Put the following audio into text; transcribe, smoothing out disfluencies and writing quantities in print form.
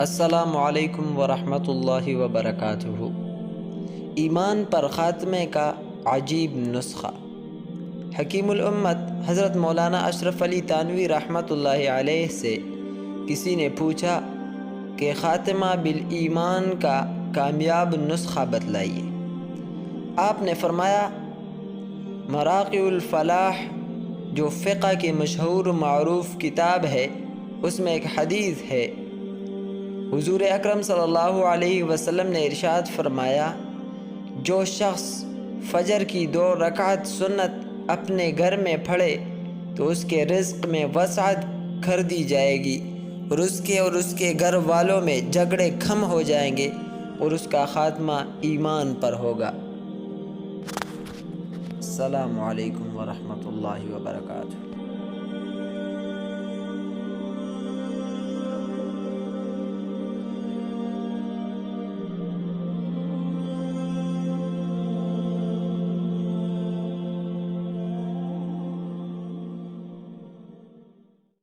السلام علیکم ورحمۃ اللہ وبرکاتہ۔ ایمان پر خاتمے کا عجیب نسخہ۔ حکیم الامت حضرت مولانا اشرف علی تھانوی رحمۃ اللہ علیہ سے کسی نے پوچھا کہ خاتمہ بالایمان کا کامیاب نسخہ بتلائیے۔ آپ نے فرمایا، مراقی الفلاح جو فقہ کی مشہور و معروف کتاب ہے، اس میں ایک حدیث ہے۔ حضور اکرم صلی اللہ علیہ وسلم نے ارشاد فرمایا، جو شخص فجر کی 2 رکعت سنت اپنے گھر میں پڑھے تو اس کے رزق میں وسعت کر دی جائے گی، اور اس کے گھر والوں میں جھگڑے کم ہو جائیں گے، اور اس کا خاتمہ ایمان پر ہوگا۔ السلام علیکم ورحمۃ اللہ وبرکاتہ۔